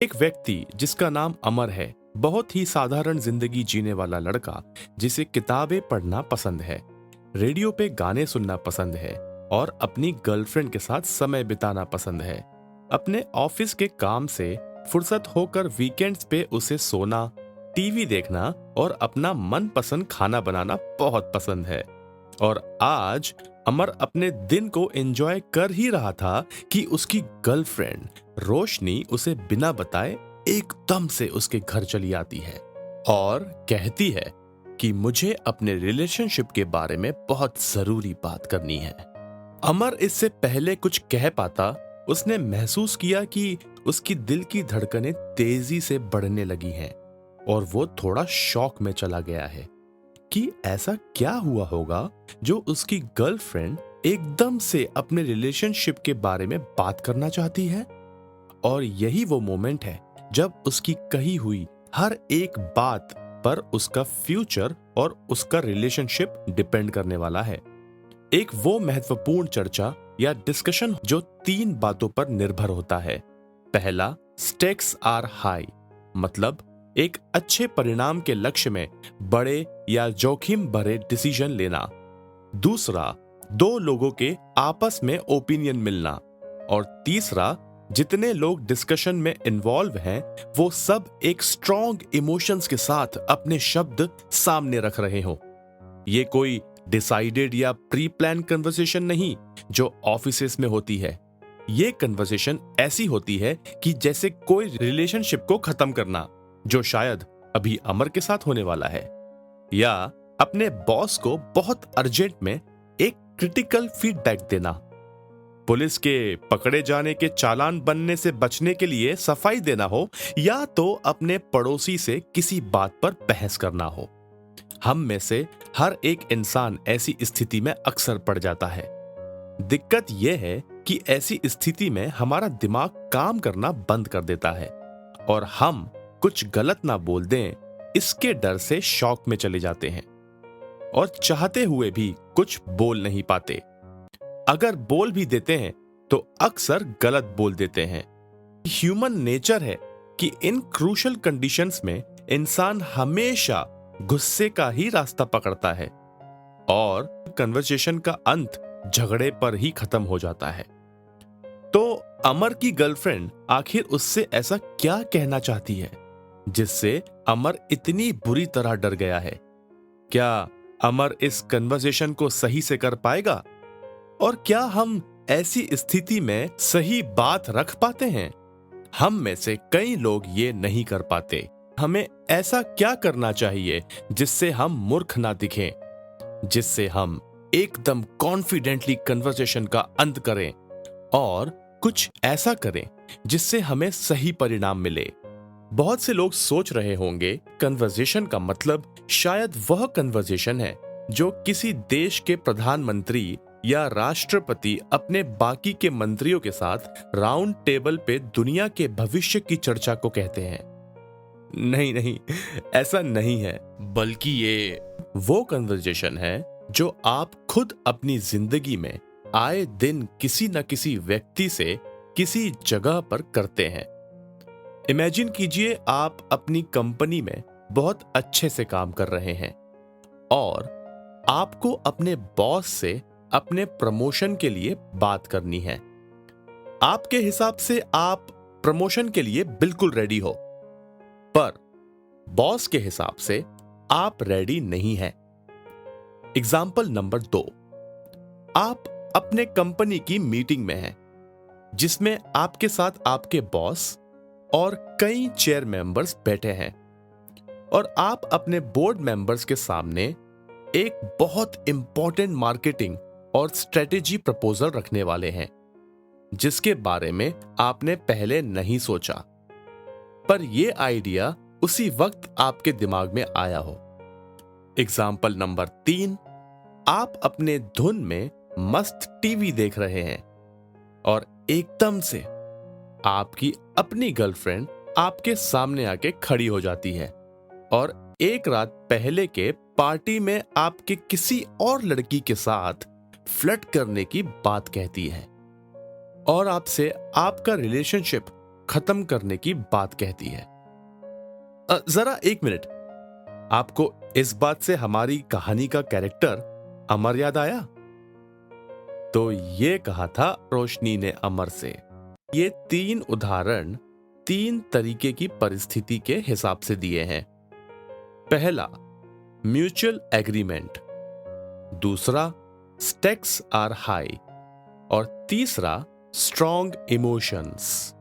एक व्यक्ति जिसका नाम अमर है, बहुत ही साधारण जिंदगी जीने वाला लड़का जिसे किताबें पढ़ना पसंद है, रेडियो पे गाने सुनना पसंद है और अपनी गर्लफ्रेंड के साथ समय बिताना पसंद है। अपने ऑफिस के काम से फुर्सत होकर वीकेंड्स पे उसे सोना, टीवी देखना और अपना मनपसंद खाना बनाना बहुत पसंद है। और आज अमर अपने दिन को एंजॉय कर ही रहा था कि उसकी गर्लफ्रेंड रोशनी उसे बिना बताए एकदम से उसके घर चली आती है और कहती है कि मुझे अपने रिलेशनशिप के बारे में बहुत जरूरी बात करनी है। अमर इससे पहले कुछ कह पाता, उसने महसूस किया कि उसकी दिल की धड़कनें तेजी से बढ़ने लगी हैं और वो थोड़ा शॉक में चला गया है कि ऐसा क्या हुआ होगा जो उसकी गर्लफ्रेंड एकदम से अपने रिलेशनशिप के बारे में बात करना चाहती है। और यही वो मोमेंट है जब उसकी कही हुई हर एक बात पर उसका फ्यूचर और उसका रिलेशनशिप डिपेंड करने वाला है। एक वो महत्वपूर्ण चर्चा या डिस्कशन जो 3 बातों पर निर्भर होता है। पहला, स्टेक्स आर हाई, मतलब एक अच्छे परिणाम के लक्ष्य में बड़े या जोखिम भरे डिसीजन लेना। दूसरा, 2 लोगों के आपस में ओपिनियन मिलना। और तीसरा, जितने लोग डिस्कशन में इन्वॉल्व हैं वो सब एक स्ट्रॉन्ग इमोशंस के साथ अपने शब्द सामने रख रहे हो। ये कोई डिसाइडेड या प्री प्लान कन्वर्सेशन नहीं जो ऑफिसेस में होती है। ये कन्वर्सेशन ऐसी होती है कि जैसे कोई रिलेशनशिप को खत्म करना, जो शायद अभी अमर के साथ होने वाला है, या अपने बॉस को बहुत अर्जेंट में एक क्रिटिकल फीडबैक देना, पुलिस के पकड़े जाने के चालान बनने से बचने के लिए सफाई देना हो, या तो अपने पड़ोसी से किसी बात पर बहस करना हो। हम में से हर एक इंसान ऐसी स्थिति में अक्सर पड़ जाता है। दिक्कत यह है कि ऐसी स्थिति में हमारा दिमाग काम करना बंद कर देता है और हम कुछ गलत ना बोल दें इसके डर से शॉक में चले जाते हैं और चाहते हुए भी कुछ बोल नहीं पाते। अगर बोल भी देते हैं तो अक्सर गलत बोल देते हैं। ह्यूमन नेचर है कि इन क्रूशल कंडीशंस में इंसान हमेशा गुस्से का ही रास्ता पकड़ता है और कन्वर्सेशन का अंत झगड़े पर ही खत्म हो जाता है। तो अमर की गर्लफ्रेंड आखिर उससे ऐसा क्या कहना चाहती है जिससे अमर इतनी बुरी तरह डर गया है? क्या अमर इस कन्वर्सेशन को सही से कर पाएगा? और क्या हम ऐसी स्थिति में सही बात रख पाते हैं? हम में से कई लोग ये नहीं कर पाते। हमें ऐसा क्या करना चाहिए जिससे हम मूर्ख ना दिखें, जिससे हम एकदम कॉन्फिडेंटली कन्वर्सेशन का अंत करें और कुछ ऐसा करें जिससे हमें सही परिणाम मिले। बहुत से लोग सोच रहे होंगे कन्वर्सेशन का मतलब शायद वह कन्वर्सेशन है जो किसी देश के प्रधानमंत्री या राष्ट्रपति अपने बाकी के मंत्रियों के साथ राउंड टेबल पे दुनिया के भविष्य की चर्चा को कहते हैं। नहीं नहीं, ऐसा नहीं है, बल्कि ये वो कन्वर्सेशन है जो आप खुद अपनी जिंदगी में आए दिन किसी न किसी व्यक्ति से किसी जगह पर करते हैं। इमेजिन कीजिए आप अपनी कंपनी में बहुत अच्छे से काम कर रहे हैं और आपको अपने बॉस से अपने प्रमोशन के लिए बात करनी है। आपके हिसाब से आप प्रमोशन के लिए बिल्कुल रेडी हो, पर बॉस के हिसाब से आप रेडी नहीं हैं। एग्जाम्पल नंबर 2, आप अपने कंपनी की मीटिंग में हैं जिसमें आपके साथ आपके बॉस और कई चेयर मेंबर्स बैठे हैं और आप अपने बोर्ड मेंबर्स के सामने एक बहुत इंपॉर्टेंट मार्केटिंग और स्ट्रेटेजी प्रपोजल रखने वाले हैं जिसके बारे में आपने पहले नहीं सोचा, पर यह आइडिया उसी वक्त आपके दिमाग में आया हो। एग्जाम्पल नंबर 3, आप अपने धुन में मस्त टीवी देख रहे हैं और एकदम से आपकी अपनी गर्लफ्रेंड आपके सामने आके खड़ी हो जाती है और एक रात पहले के पार्टी में आपके किसी और लड़की के साथ फ्लर्ट करने की बात कहती है और आपसे आपका रिलेशनशिप खत्म करने की बात कहती है। जरा एक मिनट, आपको इस बात से हमारी कहानी का कैरेक्टर अमर याद आया? तो ये कहा था रोशनी ने अमर से। ये 3 उदाहरण 3 तरीके की परिस्थिति के हिसाब से दिए हैं। पहला, म्यूचुअल एग्रीमेंट। दूसरा, स्टेक्स आर हाई। और तीसरा, स्ट्रॉन्ग इमोशंस।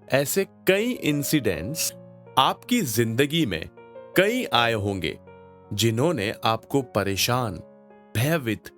ऐसे कई इंसिडेंट्स आपकी जिंदगी में कई आए होंगे जिन्होंने आपको परेशान, भयभीत,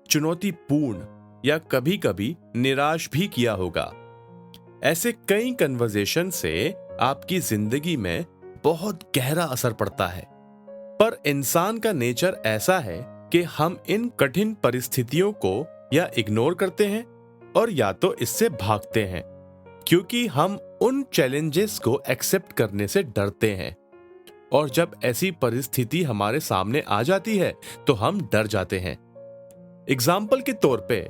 चुनौतीपूर्ण या कभी कभी निराश भी किया होगा। ऐसे कई कन्वर्सेशन से आपकी जिंदगी में बहुत गहरा असर पड़ता है। पर इंसान का नेचर ऐसा है कि हम इन कठिन परिस्थितियों को या इग्नोर करते हैं और या तो इससे भागते हैं, क्योंकि हम उन चैलेंजेस को एक्सेप्ट करने से डरते हैं। और जब ऐसी परिस्थिति हमारे सामने आ जाती है तो हम डर जाते हैं। एग्जाम्पल के तौर पे,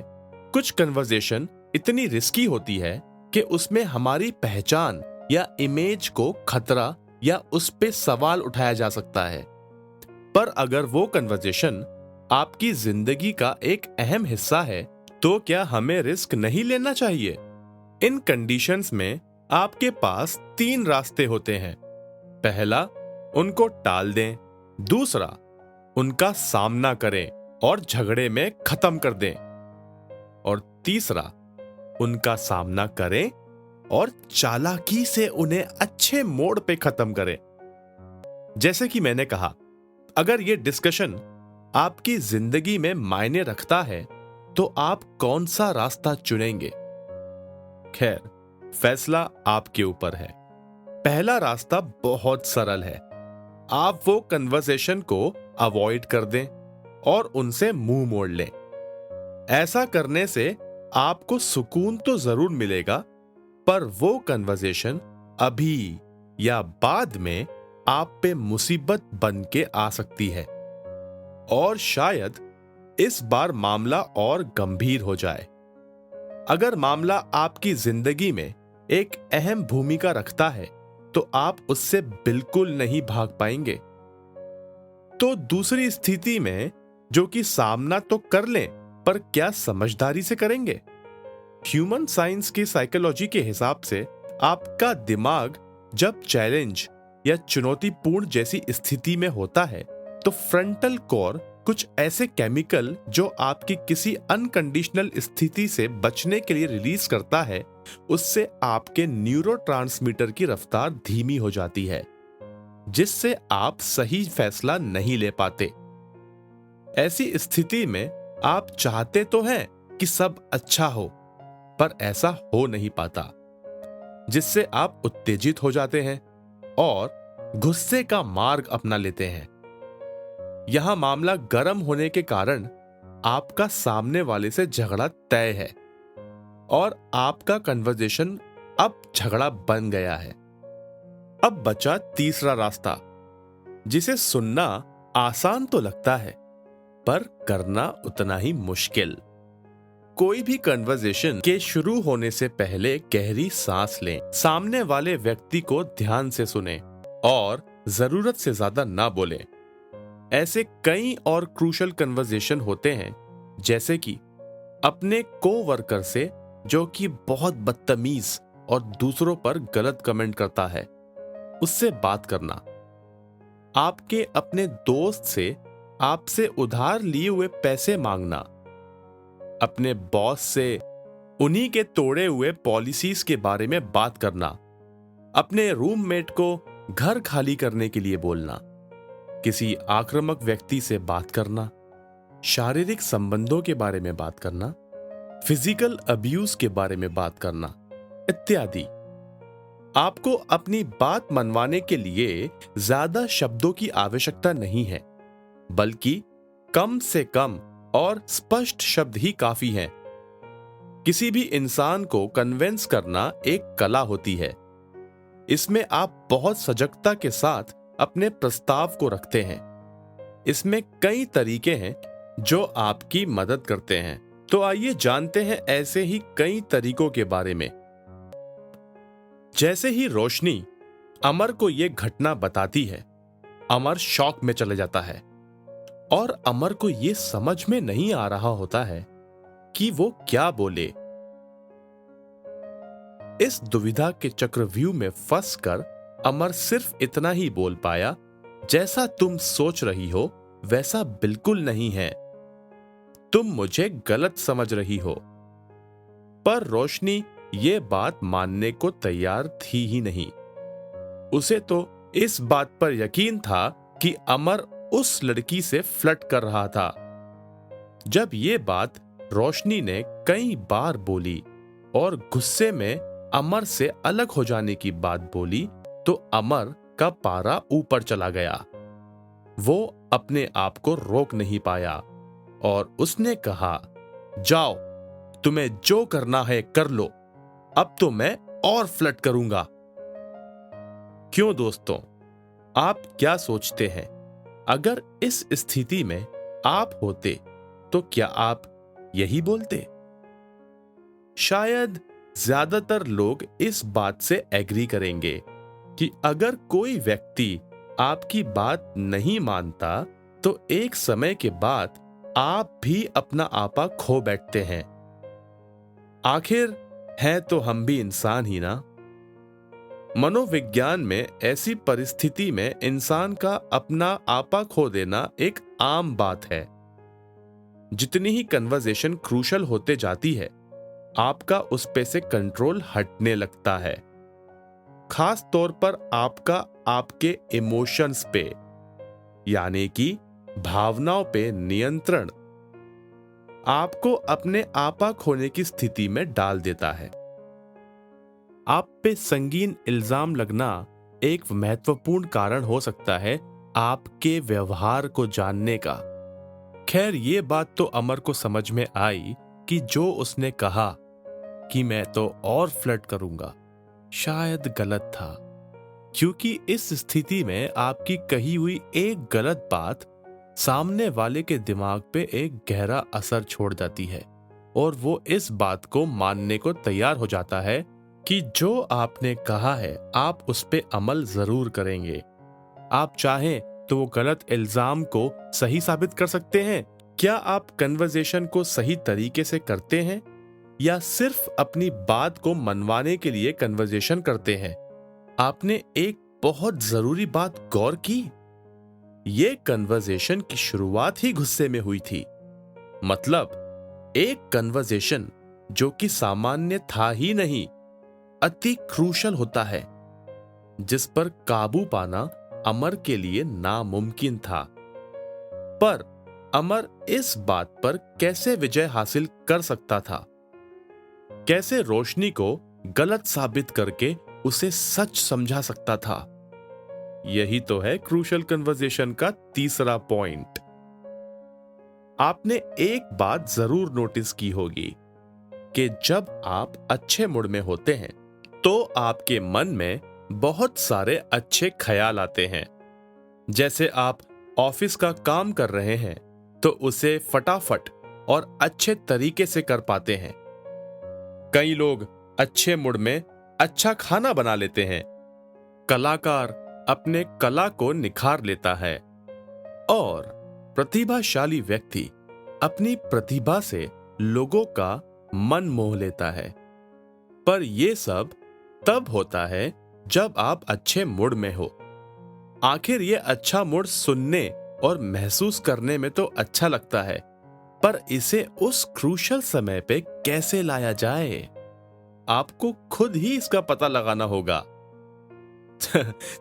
कुछ कन्वर्सेशन इतनी रिस्की होती है कि उसमें हमारी पहचान या इमेज को खतरा या उस पे सवाल उठाया जा सकता है। पर अगर वो कन्वर्सेशन आपकी जिंदगी का एक अहम हिस्सा है तो क्या हमें रिस्क नहीं लेना चाहिए? इन कंडीशंस में आपके पास 3 रास्ते होते हैं। पहला, उनको टाल दें। दूसरा, उनका सामना करें और झगड़े में खत्म कर दें। और तीसरा, उनका सामना करें और चालाकी से उन्हें अच्छे मोड़ पे खत्म करें। जैसे कि मैंने कहा, अगर ये डिस्कशन आपकी जिंदगी में मायने रखता है तो आप कौन सा रास्ता चुनेंगे? खैर, फैसला आपके ऊपर है। पहला रास्ता बहुत सरल है। आप वो कन्वर्सेशन को अवॉइड कर दें और उनसे मुंह मोड़ लें। ऐसा करने से आपको सुकून तो जरूर मिलेगा, पर वो कन्वर्सेशन अभी या बाद में आप पे मुसीबत बन के आ सकती है और शायद इस बार मामला और गंभीर हो जाए। अगर मामला आपकी जिंदगी में एक अहम भूमिका रखता है तो आप उससे बिल्कुल नहीं भाग पाएंगे। तो दूसरी स्थिति में, जो कि सामना तो कर लें पर क्या समझदारी से करेंगे? ह्यूमन साइंस की साइकोलॉजी के हिसाब से आपका दिमाग जब चैलेंज या चुनौतीपूर्ण जैसी स्थिति में होता है तो फ्रंटल कोर कुछ ऐसे केमिकल जो आपकी किसी अनकंडीशनल स्थिति से बचने के लिए रिलीज करता है, उससे आपके न्यूरोट्रांसमीटर की रफ्तार धीमी हो जाती है, जिससे आप सही फैसला नहीं ले पाते। ऐसी स्थिति में आप चाहते तो हैं कि सब अच्छा हो, पर ऐसा हो नहीं पाता, जिससे आप उत्तेजित हो जाते हैं और गुस्से का मार्ग अपना लेते हैं। यहां मामला गर्म होने के कारण आपका सामने वाले से झगड़ा तय है और आपका कन्वर्सेशन अब झगड़ा बन गया है। अब बचा तीसरा रास्ता, जिसे सुनना आसान तो लगता है पर करना उतना ही मुश्किल। कोई भी कन्वर्सेशन के शुरू होने से पहले गहरी सांस लें, सामने वाले व्यक्ति को ध्यान से सुनें और जरूरत से ज्यादा ना बोलें। ऐसे कई और क्रूशल कन्वर्सेशन होते हैं, जैसे कि अपने कोवर्कर से जो कि बहुत बदतमीज और दूसरों पर गलत कमेंट करता है, उससे बात करना। आपके अपने दोस्त से आपसे उधार लिए हुए पैसे मांगना। अपने बॉस से उन्हीं के तोड़े हुए पॉलिसीज के बारे में बात करना। अपने रूममेट को घर खाली करने के लिए बोलना। किसी आक्रामक व्यक्ति से बात करना। शारीरिक संबंधों के बारे में बात करना। फिजिकल अब्यूज के बारे में बात करना इत्यादि। आपको अपनी बात मनवाने के लिए ज्यादा शब्दों की आवश्यकता नहीं है, बल्कि कम से कम और स्पष्ट शब्द ही काफी हैं। किसी भी इंसान को कन्विंस करना एक कला होती है। इसमें आप बहुत सजगता के साथ अपने प्रस्ताव को रखते हैं। इसमें कई तरीके हैं जो आपकी मदद करते हैं। तो आइए जानते हैं ऐसे ही कई तरीकों के बारे में। जैसे ही रोशनी अमर को यह घटना बताती है, अमर शॉक में चले जाता है और अमर को यह समझ में नहीं आ रहा होता है कि वो क्या बोले। इस दुविधा के चक्रव्यूह में फंसकर अमर सिर्फ इतना ही बोल पाया, जैसा तुम सोच रही हो वैसा बिल्कुल नहीं है, तुम मुझे गलत समझ रही हो। पर रोशनी ये बात मानने को तैयार थी ही नहीं। उसे तो इस बात पर यकीन था कि अमर उस लड़की से फ्लर्ट कर रहा था। जब ये बात रोशनी ने कई बार बोली और गुस्से में अमर से अलग हो जाने की बात बोली, तो अमर का पारा ऊपर चला गया। वो अपने आप को रोक नहीं पाया और उसने कहा, जाओ, तुम्हें जो करना है कर लो, अब तो मैं और फ्लर्ट करूंगा। क्यों दोस्तों, आप क्या सोचते हैं, अगर इस स्थिति में आप होते तो क्या आप यही बोलते? शायद ज्यादातर लोग इस बात से एग्री करेंगे कि अगर कोई व्यक्ति आपकी बात नहीं मानता तो एक समय के बाद आप भी अपना आपा खो बैठते हैं। आखिर हैं तो हम भी इंसान ही ना। मनोविज्ञान में ऐसी परिस्थिति में इंसान का अपना आपा खो देना एक आम बात है। जितनी ही कन्वर्सेशन क्रूशल होते जाती है, आपका उस पे से कंट्रोल हटने लगता है, खास तौर पर आपका आपके इमोशंस पे, यानी कि भावनाओं पे नियंत्रण आपको अपने आपा खोने की स्थिति में डाल देता है। आप पे संगीन इल्जाम लगना एक महत्वपूर्ण कारण हो सकता है आपके व्यवहार को जानने का। खैर, ये बात तो अमर को समझ में आई कि जो उसने कहा कि मैं तो और फ्लर्ट करूंगा, शायद गलत था, क्योंकि इस स्थिति में आपकी कही हुई एक गलत बात सामने वाले के दिमाग पे एक गहरा असर छोड़ जाती है और वो इस बात को मानने को तैयार हो जाता है कि जो आपने कहा है आप उस पे अमल जरूर करेंगे। आप चाहें तो वो गलत इल्जाम को सही साबित कर सकते हैं। क्या आप कन्वर्सेशन को सही तरीके से करते हैं या सिर्फ अपनी बात को मनवाने के लिए कन्वर्सेशन करते हैं? आपने एक बहुत जरूरी बात गौर की, ये कन्वर्सेशन की शुरुआत ही गुस्से में हुई थी। मतलब एक कन्वर्सेशन जो कि सामान्य था ही नहीं, अति क्रूशल होता है, जिस पर काबू पाना अमर के लिए नामुमकिन था। पर अमर इस बात पर कैसे विजय हासिल कर सकता था? कैसे रोशनी को गलत साबित करके उसे सच समझा सकता था? यही तो है क्रूशल कन्वर्सेशन का तीसरा पॉइंट। आपने एक बात जरूर नोटिस की होगी कि जब आप अच्छे मूड में होते हैं तो आपके मन में बहुत सारे अच्छे ख्याल आते हैं। जैसे आप ऑफिस का काम कर रहे हैं तो उसे फटाफट और अच्छे तरीके से कर पाते हैं। कई लोग अच्छे मूड में अच्छा खाना बना लेते हैं। कलाकार अपने कला को निखार लेता है और प्रतिभाशाली व्यक्ति अपनी प्रतिभा से लोगों का मन मोह लेता है। पर यह सब तब होता है जब आप अच्छे मूड में हो। आखिर ये अच्छा मूड सुनने और महसूस करने में तो अच्छा लगता है, पर इसे उस क्रूशल समय पे कैसे लाया जाए, आपको खुद ही इसका पता लगाना होगा।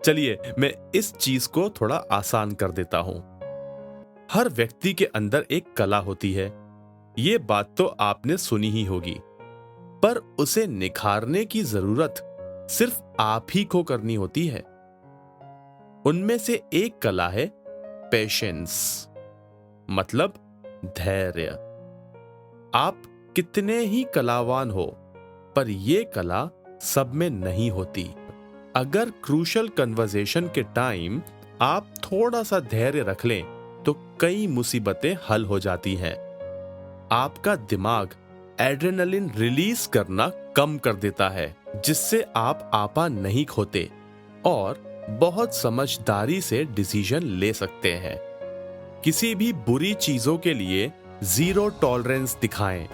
चलिए मैं इस चीज को थोड़ा आसान कर देता हूं। हर व्यक्ति के अंदर एक कला होती है, ये बात तो आपने सुनी ही होगी, पर उसे निखारने की जरूरत सिर्फ आप ही को करनी होती है। उनमें से एक कला है पेशेंस, मतलब धैर्य। आप कितने ही कलावान हो, पर यह कला सब में नहीं होती। अगर क्रूशल कन्वर्सेशन के टाइम आप थोड़ा सा धैर्य रख लें तो कई मुसीबतें हल हो जाती हैं। आपका दिमाग एड्रेनलिन रिलीज करना कम कर देता है जिससे आप आपा नहीं खोते और बहुत समझदारी से डिसीजन ले सकते हैं। किसी भी बुरी चीजों के लिए जीरो टॉलरेंस दिखाएं।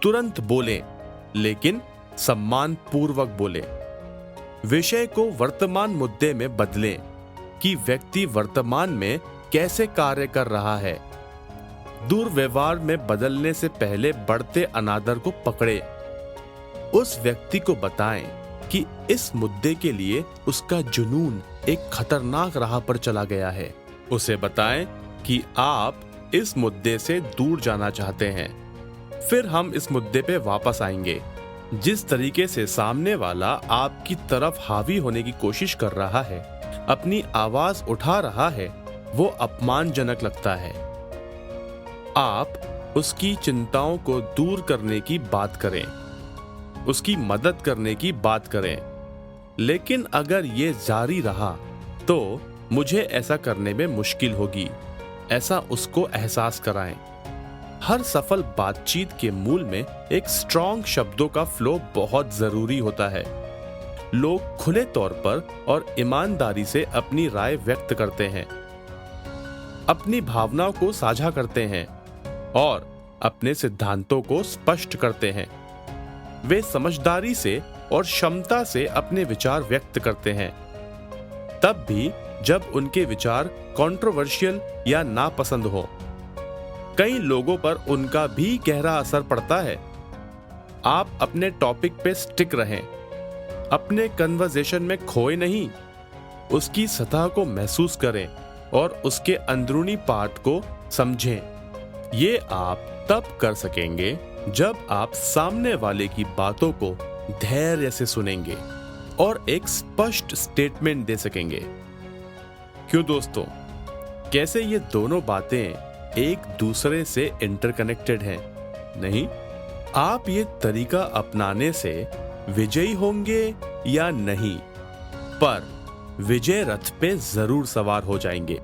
तुरंत बोलें, लेकिन सम्मान पूर्वक बोलें। विषय को वर्तमान मुद्दे में बदलें कि व्यक्ति वर्तमान में कैसे कार्य कर रहा है। दुर्व्यवहार में बदलने से पहले बढ़ते अनादर को पकड़े। उस व्यक्ति को बताएं कि इस मुद्दे के लिए उसका जुनून एक खतरनाक राह पर चला गया है। उसे बताएं कि आप इस मुद्दे से दूर जाना चाहते हैं। फिर हम इस मुद्दे पे वापस आएंगे। जिस तरीके से सामने वाला आपकी तरफ हावी होने की कोशिश कर रहा है, अपनी आवाज उठा रहा है, वो अपमानजनक लगता है। आप उसकी चिंताओं को दूर करने की बात करें, उसकी मदद करने की बात करें। लेकिन अगर ये जारी रहा तो मुझे ऐसा करने में मुश्किल होगी, ऐसा उसको एहसास कराएं। हर सफल बातचीत के मूल में एक स्ट्रॉन्ग शब्दों का फ्लो बहुत जरूरी होता है। लोग खुले तौर पर और ईमानदारी से अपनी राय व्यक्त करते हैं, अपनी भावनाओं को साझा करते हैं और अपने सिद्धांतों को स्पष्ट करते हैं। वे समझदारी से और क्षमता से अपने विचार व्यक्त करते हैं, तब भी जब उनके विचार कंट्रोवर्शियल या नापसंद हो। कई लोगों पर उनका भी गहरा असर पड़ता है। आप अपने टॉपिक पे स्टिक रहें, अपने कन्वर्सेशन में खोए नहीं। उसकी सतह को महसूस करें और उसके अंदरूनी पार्ट को समझें। ये आप तब कर सकेंगे जब आप सामने वाले की बातों को धैर्य से सुनेंगे और एक स्पष्ट स्टेटमेंट दे सकेंगे। क्यों दोस्तों, कैसे ये दोनों बातें एक दूसरे से इंटरकनेक्टेड हैं? नहीं, आप ये तरीका अपनाने से विजयी होंगे या नहीं, पर विजय रथ पे जरूर सवार हो जाएंगे।